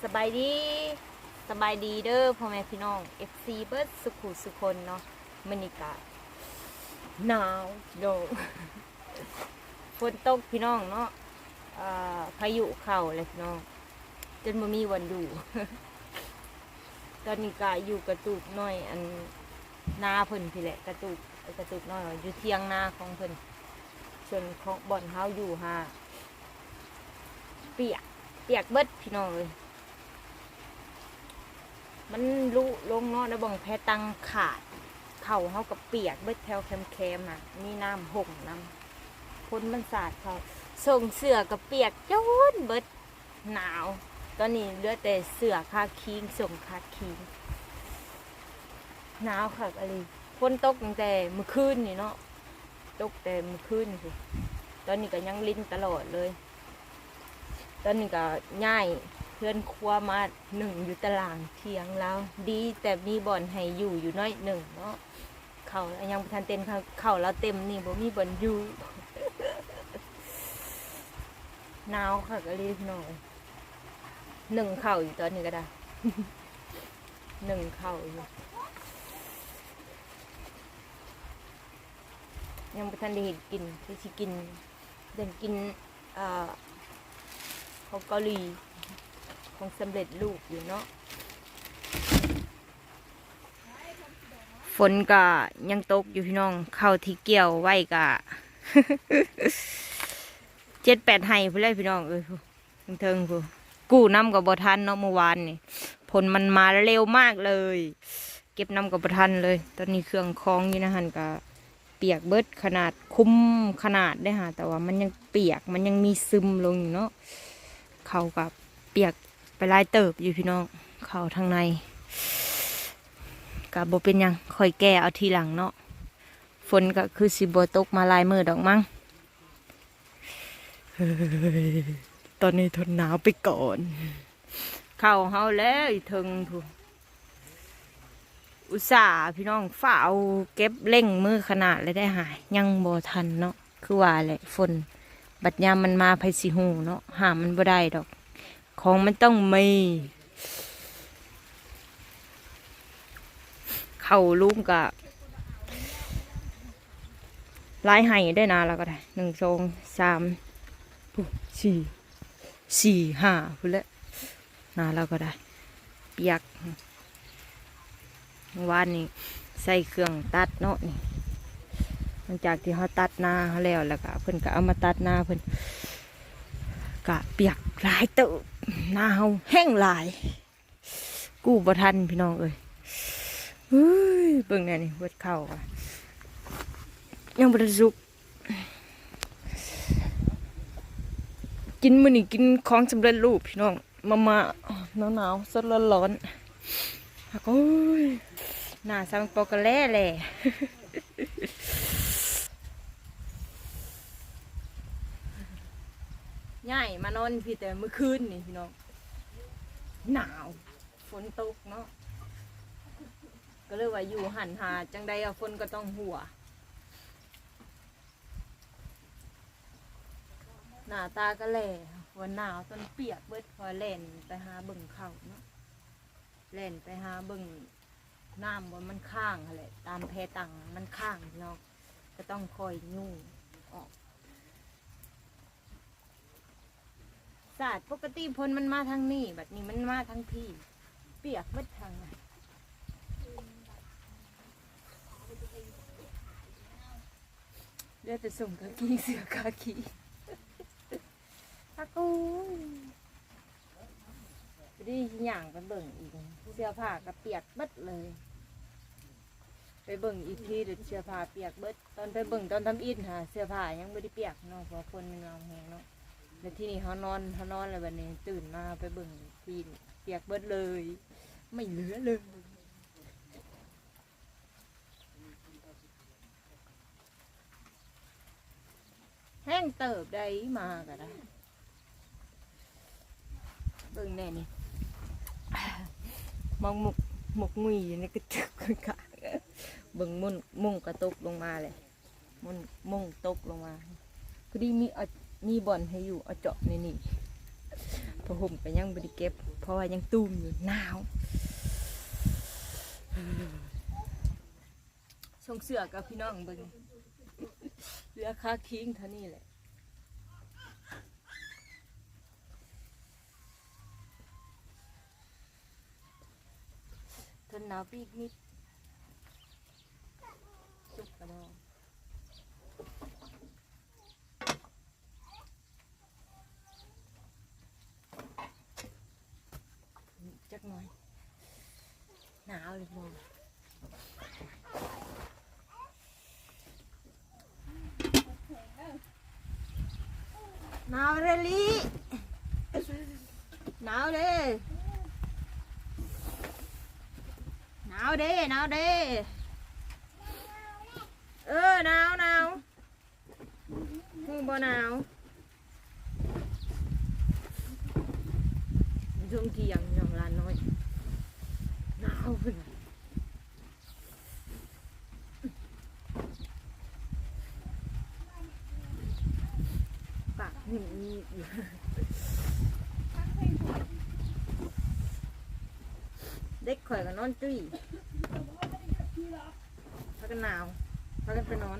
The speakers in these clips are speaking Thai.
สบายดีสบายดีเด้อพ่อแม่พี่น้อง FC เบิร์ดสุขุสุคนเนาะมื้อนี้ก็หนาวโดฝนตกพี่น้องเนาะพายุเข้าเลยพี่น้องจนบ่มีวันอยู่ ตอนนี้ก็อยู่กระตุกน้อยอันนาเพิ่นพี่แหละกระตุกน้อยอยู่เที่ยงนาของเพิ่นส่วนของบ่อนเฮาอยู่ฮะเปียกเบิดพี่น้องเลยมันลุลงเนาะแล้วบังแพตังขาดเข่าเฮากับเปียกเบิดแถวแคมๆน่ะมีน้ำห่มน้ำพ้นมันสาดเขาส่งเสื้อกับเปียกจนเบิดหนาวตอนนี้เหลือแต่เสื้อคาคิงส่งคาคิงหนาวค่ะอะไรฝนตกตั้งแต่เมื่อคืนนี่เนาะตกแต่เมื่อคืนสิตอนนี้ก็ยังลิ้นตลอดเลยตอนนี้ก็ง่ายเพื่อนครัวมาหนึ่งอยู่ตารางเทียงแล้วดีแต่มีบ่อนให้อยู่น้อยหนึ่งเนาะเขายังทันเต็มเขาแล้วเต็มนี่บ่มีบ่อนอยู่ หนาวค่ะก็รีบหน่อยหนึ่งเข่าอยู่ตอนนี้ก็ได้ หนึ่งเข่าอยู่ยังไม่ทันได้เห็นกินที่ชิกินเดินกินของเกาหลีของสำเร็จรูปอยู่เนาะฝนก็ยังตกอยู่พี่น้องเข้าที่เกี่ยวไว้กะ 7-8 ไห้พี่เลยพี่น้องเทิงพูกู้น้ำกับบ่ทันเนาะเมื่อวานนี่ผลมันมาเร็วมากเลยเก็บน้ำกับบ่ทันเลยตอนนี้เครื่องคล้องอยู่นะฮันก็เปียกเบิดขนาดคุ้มขนาดได้ฮะแต่ว่ามันยังเปียกมันยังมีซึมลงอยู่เนาะเขากับเปียกไปลายเติบอยู่พี่น้องเขาทางในกับบ่เป็นยังค่อยแก้เอาทีหลังเนาะฝนก็คือสิบ่ตกมาลายมือดอกมั้งตอนนี้ทนหนาวไปก่อนเข้าเฮาแล้วถึงถูกอุตส่าห์พี่น้องฝ่าเอาเก็บเร่งมือขนาดเลยได้หายยังบ่ทันเนาะคือว่าแหละฝนบัดยามมันมาไผสิฮู้เนาะหามันบ่ได้ดอกของมันต้องมีเข้าลุมกะลายไห้ได้นะแล้วก็ได้1 2 3 4 5พุ่นละนาแล้วก็ได้เปียกวันนี้ใส่เครื่องตัดเนาะนี่หลังจากที่เขาตัดหน้าเขาแล้วก็เพิ่นก็เอามาตัดหน้าเพิ่นกะเปียกหลายเติบหน้าเขาแห้งหลายกู้บ่ทันพี่น้องเอ้ยเบิ่งแน่นี่เบิดเข้าอ่ะยังบ่ได้สุกกินมื้อนี้กินของสำเร็จรูปพี่น้องมาหนาวๆสดร้อนๆโอ้ยหน้าซังปอกแล่แหละง่ายมานอนพี่แต่เมื่อคืนนี่พี่น้องหนาวฝนตกเนาะก็เลยว่าอยู่หันหาจังใดฝนก็ต้องหัวหน้าตาก็แหล่หัวหนาวจนเปียกเบิดพอเล่นไปหาเบิ่งเขาเนาะเล่นไปหาเบิ่งน้ำบนมันข้างอะไรตามแพตังมันข้างเนาะก็ต้องคอยยุ่งออกศาสตร์ปกติพลมันมาทางนี้แบบนี้มันมาทางพี่เปียกเบิดทางเดี๋ยวจะส่งกะกีเสือกะกีฮักกูดีอย่างไปเบิ่งอีกเสื้อผ้าก็เปียกเบิดเลยไปเบิ่งอีกทีเดี๋ยวเสื้อผ้าเปียกเบิดตอนไปเบิ่งตอนทำอิฐหาเสื้อผ้ายังไม่ได้เปียกเนาะเพราะคนมันเอาแห้งเนาะแล้วที่นี่เขานอนแล้ววันนี้ตื่นมาไปเบิ่งทีเปียกเบิดเลยไม่เหลือเลยแห้งเติบได้มาก็ได้เบิ่งแน่นี่มองหมกงุยนี่ก็ตึกกะเบิ่งมุ่งกระตกลงมาเลยมุ่งตกลงมาพอดีมีบ่อนให้อยู่เอาเจาะนี่ ผ้าห่มก็ยังบ่ได้เก็บเพราะว่ายังตุ้มอยู่หนาวส่งเสือกับพี่น้องเบิ่งเหลือค่าคิงเท่านี้แหละทนหนาวปีกนิดจุกกระดองจักหน่อยหนาวเลยมองหนาวเลยลิหนาวเด้หนาวเด้หนาวเด้หนาวหนาวหูบ่หนาวช่วงเที่ยงอย่างร้านน้อยหนาวเพิ่นปากหนีอยู่เด็กข่อยกับนอนจุ้ยพากันหนาวพากันไปนอน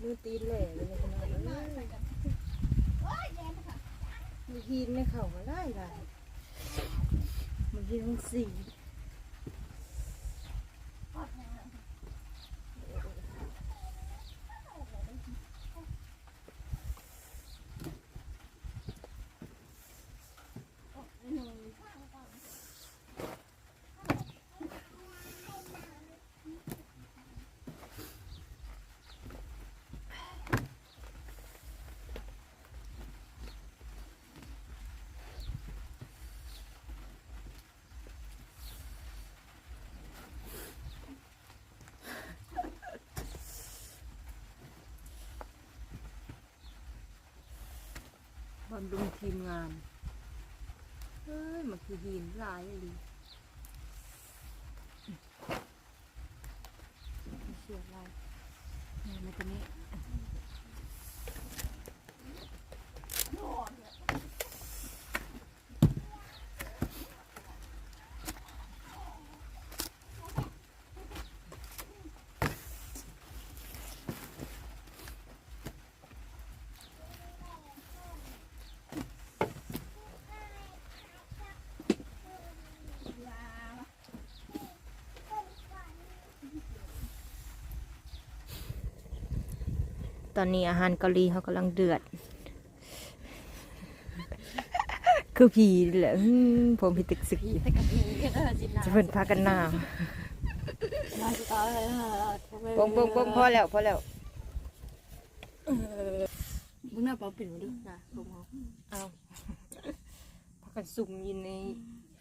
มือตีนแหล่เลยนะคุณน้องมือฮีนไม่เข่ามาได้เลยมือฮีนทั้งสี่บำรุงทีมงานมันคือหินลายเลยเสียลายนี่มันตัวนี้ตอนนี้อาหารเกาหลีเขากำลังเดือดคือผีแหละผมผิดตึกสึกจะเป็นพากันหนาวปงพอแล้วมึงหน้าเปล่าปิ่นมาดินะผมเอาพากันสุ่มยินใน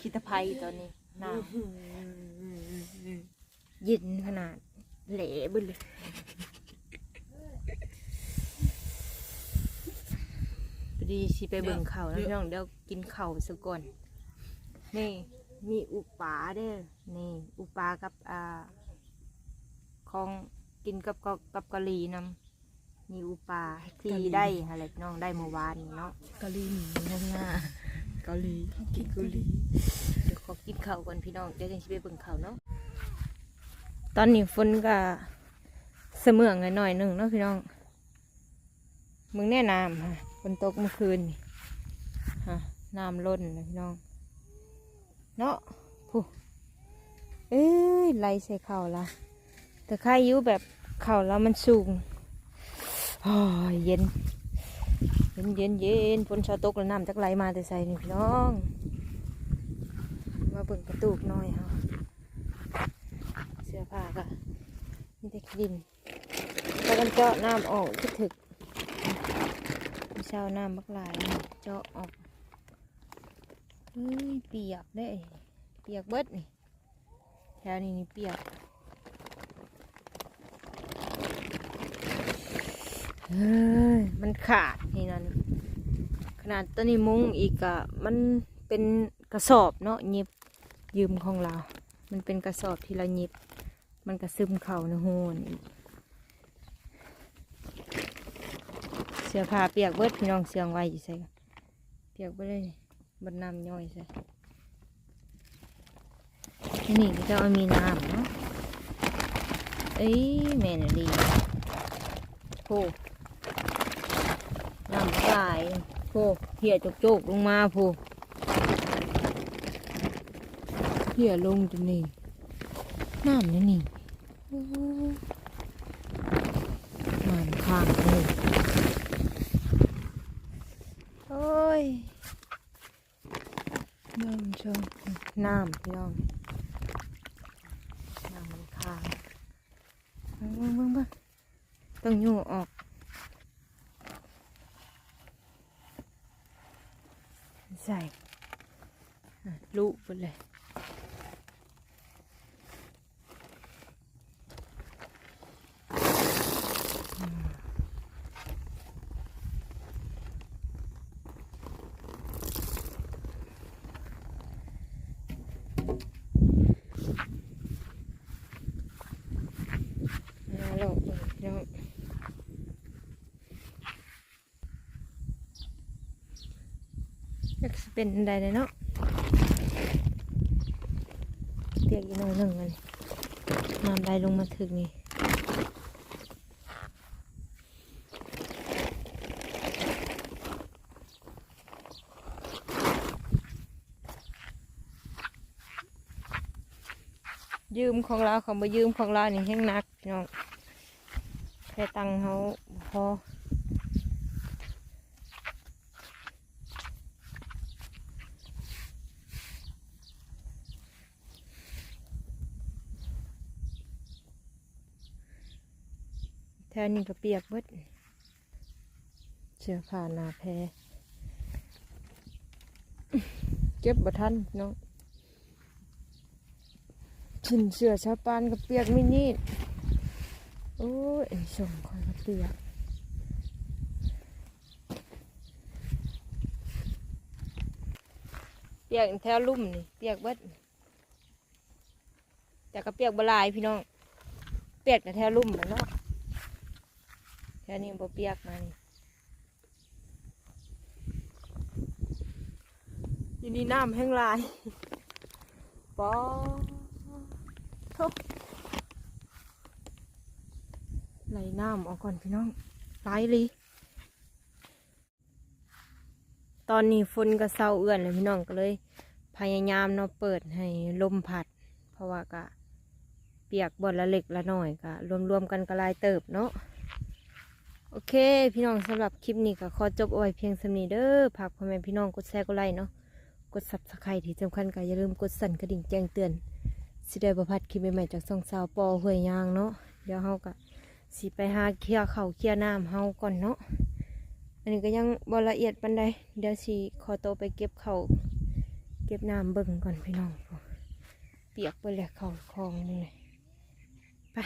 คิตภัยตอนนี้หนาวเย็นขนาดเหละบึ้เลยดีสิไปเบิ่งเขาแล้วพี่น้องเดี๋ยวกินเข่าซะก่อนนี่มีอุปาเด้อนี่อุปากับของกินกับกะหรี่นำมีอุปาที่ได้อะไรพี่น้องได้เมื่อวานเนาะกะหรี่หนีข้างหน้าเกาหลีกินเกาหลีเดี๋ยวขอกินเข่าก่อนพี่น้องเดี๋ยวจะไปเบิ่งเขาเนาะตอนนี้ฝนก็เสมืองหน่อยหนึ่งเนาะพี่น้องมึงแน่น้ำค่ะฝนตกเมื่อคืนฮะน้ำล้นนะพี่น้องเนาะผู้ไหลใส่เข่าละแต่ใครอยู่แบบเข่าแล้วมันสูงเย็นฝนชาตกแล้วน้ำจากไหลมาแต่ใส่นี่พี่น้องมาเบิ่งกระตูกหน่อยค่ะเสื้อผ้าก็มีแต่ดินพากันเจาะน้ำออกถึกเช้าน้ำบักหลายเจาะออกเปียกได้เปียกเบิดนี่แถวนี้นี่เปียกมันขาดนี่นั่นขนาดตัวนี้มุ้งอีกอะมันเป็น กระสอบเนาะหยิบยืมของเรา มันเป็นกระสอบที่เราหยิบมันก็ซึมเข่าในหูนี่เสื้อผ้าเปียกเบิดพี่น้องเสียงไว้อยู่ใส่กันเปียกเบิดเลยนี่บนน้ำย่อยใส่นี่ก็จะเอามีน้ำเนาะเอ้ยแม่น่ะดีโอ้น้ำลายโอ้เหี่ยโจกๆลงมาโอ้เหี่ยลงตรงนี้น้ำนี่น้ำข้างเลยโอ้ยน้ำชมน้ำพี่น้องน้ำมันข้างเบิ่งต้องยู่ออกใส่ลุไปเลยแล้วยังเป็นใดเลยเนาะเปียกอีกหน่อยหนึ่งเลยน้ำไหลลงมาถึงนี่ยืมของเราเขามายืมของเรานี่แห้งนักพี่น้องแค่ตังเขาพอแถวนี้ก็เปียกเบิดเสื้อผ้าหนาแพรเก็บบ่ทันพี่น้องชิ้นเสื้อชาวปานก็เปียกมินิโอ้ยส่งคอยก็เปียกเปียกแถวลุ่มนี่เปียกเบิดแต่ก็เปียกบลายพี่น้องเปียกแต่แถวลุ่มเหมือนเนาะแถวนี้บ่เปียกมานี่นี่น้ำแห้งลายปอทุกไหลน้ำออกก่อนพี่น้องไหลเลยตอนนี้ฝนก็เศร้าเอื้อนเลยพี่น้องก็เลยพยายามเนาะเปิดให้ลมพัดเพราะว่าก็เปียกบนละเล็กละหน่อยก็รวมๆกันก็ลายเติบเนาะโอเคพี่น้องสำหรับคลิปนี้ก็ขอจบเอาไว้เพียงสำนี้เด้อฝากพ่อแม่พี่น้องกดแชร์กดไลค์เนาะกดซับสไครต์ที่สำคัญก็อย่าลืมกดสั่นกระดิ่งแจ้งเตือนสิได้บ่พลาดคลิปใหม่ๆจากช่องสาวปอห้วยยางเนาะเดี๋ยวเฮาก็สิไปหาเคลียร์ข้าวเคลียร์น้ำเฮาก่อนเนาะอันนี้ก็ยังบ่ละเอียดปานใดเดี๋ยวสิขอตัวไปเก็บข้าวเก็บน้ำเบิ่งก่อนพี่น้องเปียกไปแล้วเข้าคลองนี่ไป